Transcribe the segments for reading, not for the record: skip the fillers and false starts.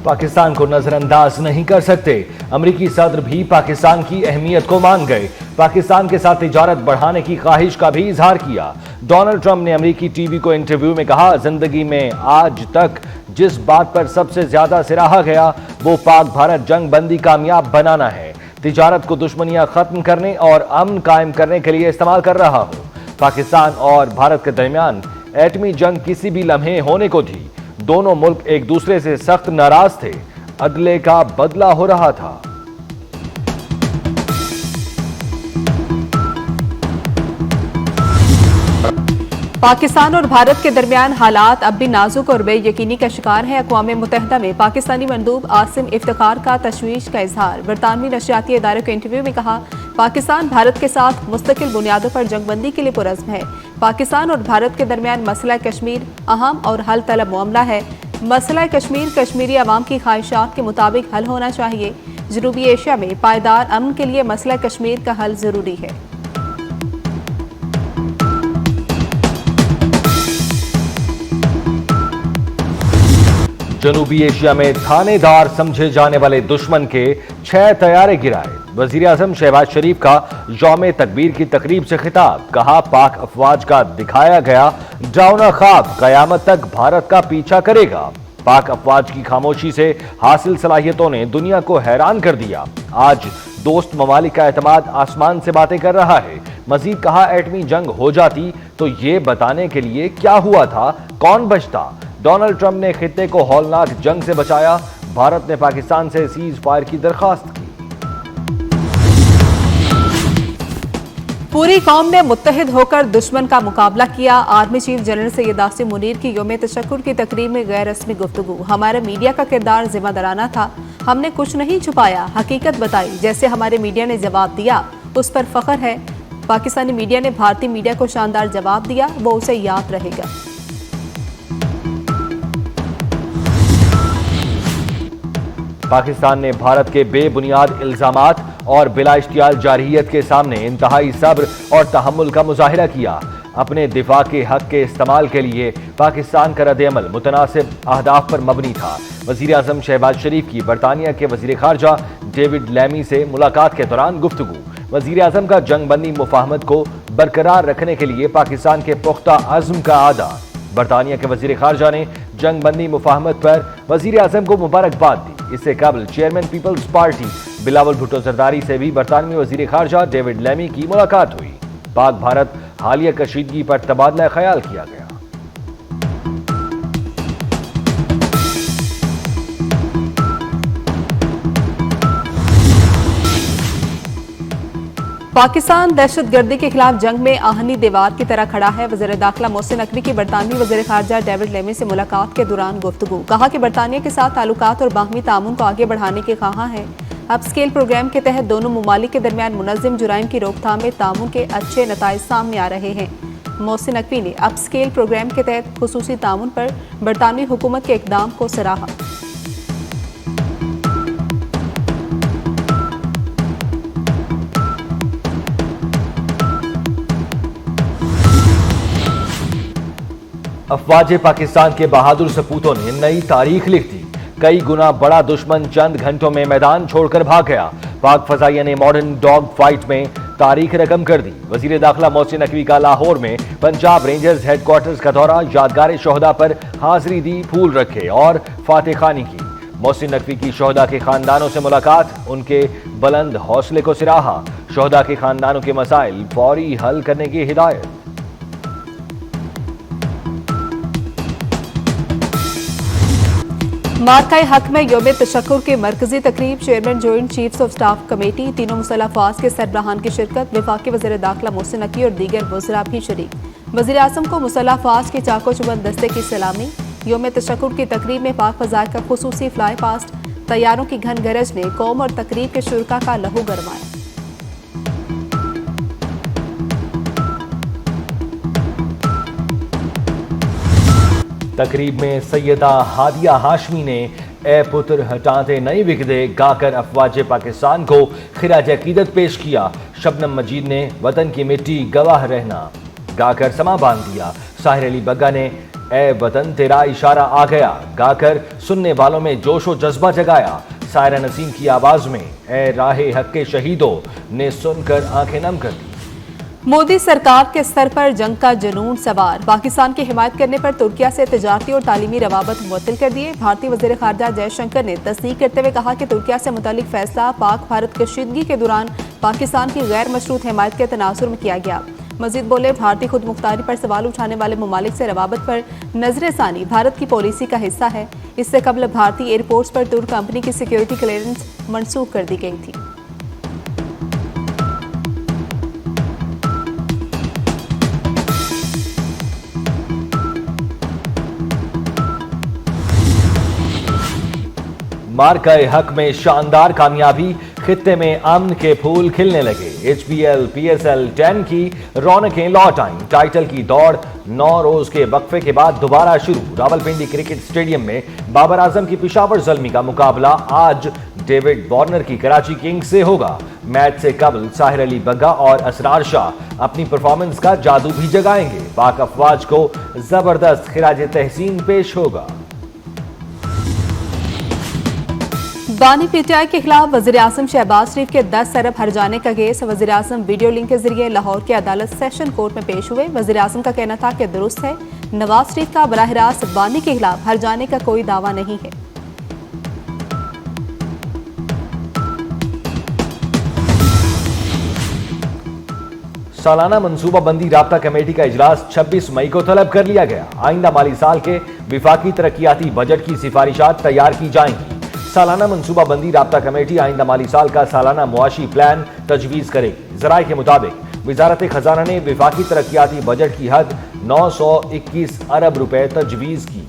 पाकिस्तान को नजरअंदाज नहीं कर सकते। अमेरिकी सदर भी पाकिस्तान की अहमियत को मान गए। पाकिस्तान के साथ तिजारत बढ़ाने की ख्वाहिश का भी इजहार किया। डोनाल्ड ट्रंप ने अमेरिकी टीवी को इंटरव्यू में कहा, जिंदगी में आज तक जिस बात पर सबसे ज्यादा सराहा गया वो पाक भारत जंग बंदी कामयाब बनाना है। तिजारत को दुश्मनियां खत्म करने और अमन कायम करने के लिए इस्तेमाल कर रहा हूं। पाकिस्तान और भारत के दरमियान एटमी जंग किसी भी लम्हे होने को थी। दोनों मुल्क एक दूसरे से सख्त नाराज थे। अदले का बदला हो रहा था। पाकिस्तान और भारत के दरमियान हालात अब भी नाजुक और बेयकीनी का शिकार है। अक़वाम मुत्तहिदा में पाकिस्तानी मंदूब आसिम इफ्तिखार का तशवीश का इजहार। बरतानवी नशरियाती इदारे के इंटरव्यू में कहा, पाकिस्तान भारत के साथ मुस्तकिल बुनियादों पर जंगबंदी के लिए पुरज़्म है। पाकिस्तान और भारत के दरमियान मसला कश्मीर अहम और हल तलब मामला है। मसला कश्मीर कश्मीरी अवाम की ख्वाहिशात के मुताबिक हल होना चाहिए। जनूबी एशिया में पायदार अमन के लिए मसला कश्मीर का हल जरूरी है। जनूबी एशिया में थानेदार समझे जाने वाले दुश्मन के 6 तैयारे गिराए। वजीर आजम शहबाज शरीफ का यौम तकबीर की तकरीब से खिताब। कहा, पाक अफवाज का दिखाया गया डरावना ख्वाब कयामत तक भारत का पीछा करेगा। पाक अफवाज की खामोशी से हासिल सलाहियतों ने दुनिया को हैरान कर दिया। आज दोस्त ममालिक का एतमाद आसमान से बातें कर रहा है। मजीद कहा, एटमी जंग हो जाती तो ये बताने के लिए क्या हुआ था कौन बचता। डोनाल्ड ट्रंप ने खित्ते को हौलनाक जंग से बचाया। भारत ने पाकिस्तान से सीज फायर की दरखास्त की। पूरी कौम ने मुत्तहिद होकर दुश्मन का मुकाबला किया। Army chief general Syed Asim Munir की यौम तशक्कुर की तकरीब में गैर रस्मी गुफ्तगू। हमारे मीडिया का किरदार जिम्मेदाराना था। हमने कुछ नहीं छुपाया, हकीकत बताई। जैसे हमारे मीडिया ने जवाब दिया उस पर फख्र है। पाकिस्तानी मीडिया ने भारतीय मीडिया को शानदार जवाब दिया, वो उसे याद रहेगा। पाकिस्तान ने भारत के बेबुनियाद इल्जामात और बिला इश्तियाल जारहियत के सामने इंतहाई सब्र और तहम्मुल का मुजाहिरा किया। अपने दिफा के हक के इस्तेमाल के लिए पाकिस्तान का रद्द-ए-अमल मुतनासिब अहदाफ पर मबनी था। वजीर आजम शहबाज शरीफ की बरतानिया के वजीर खारजा डेविड लैमी से मुलाकात के दौरान गुफ्तगू। वजीर आजम का जंगबंदी मुफाहमत को बरकरार रखने के लिए पाकिस्तान के पुख्ता अज़्म का आदा। बरतानिया के वजीर खारजा ने जंगबंदी मुफाहमत पर वजीर आजम को मुबारकबाद दी। इससे कबल chairman Peoples Party Bilawal Bhutto Zardari से भी बरतानवी वजीर खारजा डेविड लैमी की मुलाकात हुई। पाक भारत हालिया कशीदगी पर तबादला ख्याल किया गया। पाकिस्तान दहशतगर्दी के खिलाफ जंग में आहनी दीवार की तरह खड़ा है। वज़ीर दाखिला मोहसिन नकवी की बरतानवी वज़ीर खारजा डेविड लेमी से मुलाकात के दौरान गुफ्तगू। कहा कि बरतानिया के साथ ताल्लुकात और बाहमी तामुन को आगे बढ़ाने के ख्वाह है। अब स्केल प्रोग्राम के तहत दोनों ममालिक के दरमियान मुनज़्ज़म जुराइम की रोकथाम में तामुन के अच्छे नताइज सामने आ रहे हैं। मोहसिन नकवी ने अब स्केल प्रोग्राम के तहत खुसूसी तामुन पर बरतानवी हुकूमत के इक़दाम को सराहा। अफवाज पाकिस्तान के बहादुर सपूतों ने नई तारीख लिख दी। कई गुना बड़ा दुश्मन चंद घंटों में मैदान छोड़कर भाग गया। पाक फजाइया ने मॉडर्न डॉग फाइट में तारीख रकम कर दी। वजीर दाखिला मोहसिन नकवी का लाहौर में पंजाब रेंजर्स हेडक्वार्टर्स का दौरा। यादगार शोहदा पर हाजिरी दी, फूल रखे और फातह खानी की। मोहसिन नकवी की शोहदा के खानदानों से मुलाकात, उनके बुलंद हौसले को सराहा। शोहदा के खानदानों के मसाइल फौरी हल करने की हिदायत। मार्का हक में यौम तशक्कुर की मरकजी तकरीब। Chairman joint chiefs of staff committee, तीनों मुसल्लह अफवाज के सरबराहान की शिरकत। वफाकी वज़ीर दाखिला मोहसिन नकवी और दीगर वज़रा भी शरीक। वज़ीर आज़म को मुसल्लह अफवाज के चाको चुबंद दस्ते की सलामी। यौम तशक्कुर की तकरीब में पाक फ़ज़ाइल का खुसूसी फ्लाई पास्ट। तैयारों की घन गरज ने कौम और तकरीब के शुरका का लहू गरमाया। तकरीब में सैयदा हादिया हाशमी ने ए पुत्र हटाते नहीं विकदे गाकर अफवाज पाकिस्तान को खिराज अकीदत पेश किया। शबनम मजीद ने वतन की मिट्टी गवाह रहना गाकर समा बांध दिया। साहिर अली बग्गा ने ए वतन तेरा इशारा आ गया गाकर सुनने वालों में जोशो जज्बा जगाया। सायरा नसीम की आवाज में ए राहे हक के शहीदों ने सुनकर आंखें नम कर दी। मोदी सरकार के स्तर पर जंग का जुनून सवार, पाकिस्तान की हिमायत करने पर तुर्किया से तिजारती और तालीमी रवाबत मुअत्तल कर दिए। भारतीय वज़ीर ख़ारजा जयशंकर ने तस्दीक करते हुए कहा कि तुर्किया से मुतालिक फैसला पाक भारत कशीदगी के दौरान पाकिस्तान की गैर मशरूत हिमायत के तनासुर में किया गया। मजीद बोले, भारतीय खुद मुख्तारी पर सवाल उठाने वाले ममालिक से रवाबत पर नजरसानी भारत की पॉलिसी का हिस्सा है। इससे कबल भारतीय एयरपोर्ट्स पर तुर्क कंपनी की सिक्योरिटी क्लियरेंस मनसूख कर दी गई थी। मार्का-ए हक में शानदार कामयाबी, खित्ते में अमन के फूल खिलने लगे। HPL PSL 10 की रौनकें लौट आईं। टाइटल की दौड़ 9 रोज के वक्फे के बाद दोबारा शुरू। रावलपिंडी क्रिकेट स्टेडियम में बाबर आजम की पिशावर ज़ल्मी का मुकाबला आज डेविड वार्नर की कराची किंग्स से होगा। मैच से कबल साहिर अली बग्गा और असरार शाह अपनी परफॉर्मेंस का जादू भी जगाएंगे। पाक अफवाज को जबरदस्त खिराज तहसीन पेश होगा। बानी PTI के खिलाफ वज़ीर आज़म शहबाज शरीफ के 10 अरब हर्जाने का केस। वज़ीर आज़म वीडियो लिंक के जरिए लाहौर की अदालत सेशन कोर्ट में पेश हुए। वज़ीर आज़म का कहना था कि दुरुस्त है, नवाज शरीफ का बराह रास्त बानी के खिलाफ हर्जाने का कोई दावा नहीं है। सालाना मनसूबाबंदी राब्ता कमेटी का इजलास 26 मई को तलब कर लिया गया। आइंदा माली साल के विफाकी तरक्याती बजट की सिफारिशात तैयार की जाएंगी। सालाना मनसूबाबंदी राब्ता कमेटी आइंदा माली साल का सालाना मुआशी प्लान तजवीज़ करेगी। ज़राए के मुताबिक वजारत खजाना ने विफाकी तरक्याती बजट की हद 921 अरब रुपए तजवीज़ की।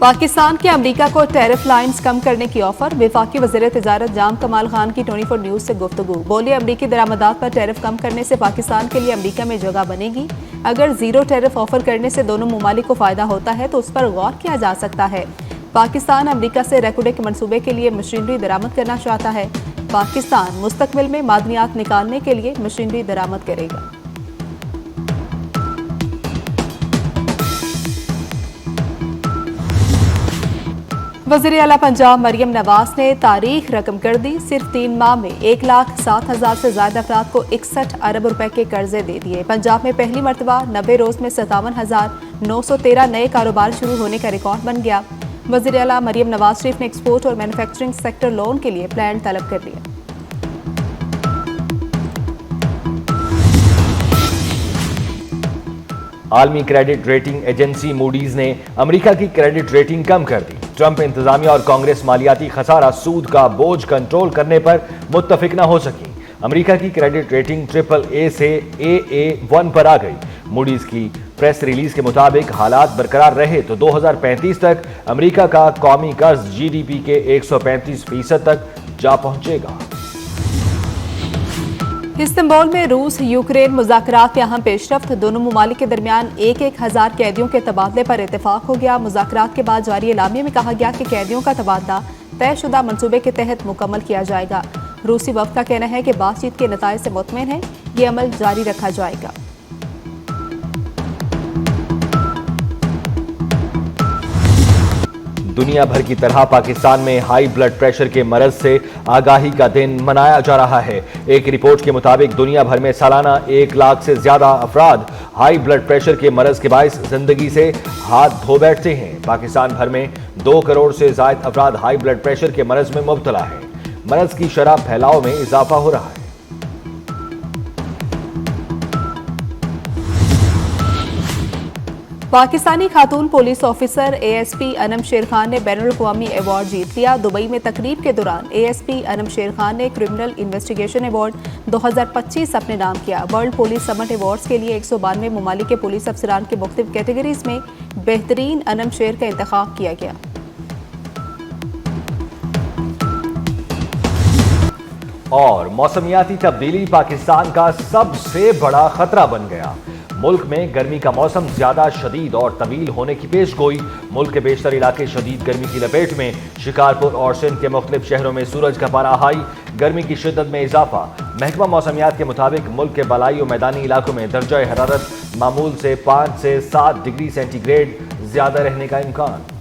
पाकिस्तान के अमेरिका को टैरिफ लाइन्स कम करने की ऑफर। वफाकी वज़ीर तिजारत जाम कमाल खान की 24 न्यूज से गुफ्तगू। बोले, अमेरिकी दरामदात पर टैरिफ कम करने से पाकिस्तान के लिए अमेरिका में जगह बनेगी। अगर जीरो टैरिफ ऑफर करने से दोनों ममालिक को फायदा होता है तो उस पर गौर किया जा सकता है। पाकिस्तान अमेरिका से रेकोडे के मनसूबे के लिए मशीनरी दरामद करना चाहता है। पाकिस्तान मुस्तकबिल में मादनियात निकालने के लिए मशीनरी दरामद करेगा। वज़ीर आला पंजाब मरियम नवाज ने तारीख रकम कर दी। सिर्फ 3 माह में 1,07,000 से ज्यादा अफराद को 61 अरब रुपए के कर्जे दे दिए। पंजाब में पहली मरतबा 90 रोज में 57,913 नए कारोबार शुरू होने का रिकॉर्ड बन गया। वज़ीर आला मरियम नवाज शरीफ ने एक्सपोर्ट और मैन्युफैक्चरिंग सेक्टर लोन के लिए प्लान तलब कर लिया। आलमी क्रेडिट रेटिंग एजेंसी मूडीज ने अमेरिका की क्रेडिट रेटिंग कम कर दी। ट्रंप इंतजामिया और कांग्रेस मालियाती खसारा सूद का बोझ कंट्रोल करने पर मुत्तफिक न हो सकी। अमेरिका की क्रेडिट रेटिंग AAA से AA1 पर आ गई। मूडीज की प्रेस रिलीज के मुताबिक हालात बरकरार रहे तो 2035 तक अमेरिका का कौमी कर्ज GDP के 135% तक जा पहुंचेगा। इस्तांबुल में रूस यूक्रेन मुज़ाकरात में अहम पेशरफ्त। दोनों ममालिक के दरमियान 1,000 कैदियों के तबादले पर इत्तेफाक हो गया। मुज़ाकरात के बाद जारी एलामिया में कहा गया कि कैदियों का तबादला तयशुदा मंसूबे के तहत मुकम्मल किया जाएगा। रूसी वफ़द का कहना है कि बातचीत के नताइज से मुतमईन है, ये अमल जारी रखा जाएगा। दुनिया भर की तरह पाकिस्तान में हाई ब्लड प्रेशर के मरज से आगाही का दिन मनाया जा रहा है। एक रिपोर्ट के मुताबिक दुनिया भर में सालाना 1 लाख से ज्यादा अफराद हाई ब्लड प्रेशर के मरज के बायस जिंदगी से हाथ धो बैठते हैं। पाकिस्तान भर में 2 करोड़ से ज्यादा अफराद हाई ब्लड प्रेशर के मरज में मुब्तला है। मरज की शरह फैलाव में इजाफा हो रहा है। पाकिस्तानी खातून पुलिस ऑफिसर ASP अनम शेर खान ने बैनुल अक़वामी अवार्ड जीत लिया। दुबई में तकरीब के दौरान ASP अनम शेर खान ने क्रिमिनल इन्वेस्टिगेशन अवार्ड 2025 अपने नाम किया। वर्ल्ड पुलिस समिट अवार्ड्स के लिए 192 ममालिक के पुलिस अफसरान के मुख्तलिफ कैटेगरीज में बेहतरीन अनम शेर का इंतखाब किया गया। और मौसमियाती तब्दीली पाकिस्तान का सबसे बड़ा खतरा बन गया। मुल्क में गर्मी का मौसम ज्यादा शदीद और तवील होने की पेशगोई। मुल्क के बेशतर इलाके शदीद गर्मी की लपेट में। शिकारपुर और सिंध के मुख्तलिफ शहरों में सूरज का पारा हाई। गर्मी की शिद्दत में इजाफा। महकमा मौसमियात के मुताबिक मुल्क के बलाई और मैदानी इलाकों में दर्जा हरारत मामूल से 5 से 7 डिग्री सेंटीग्रेड ज्यादा रहने का इम्कान।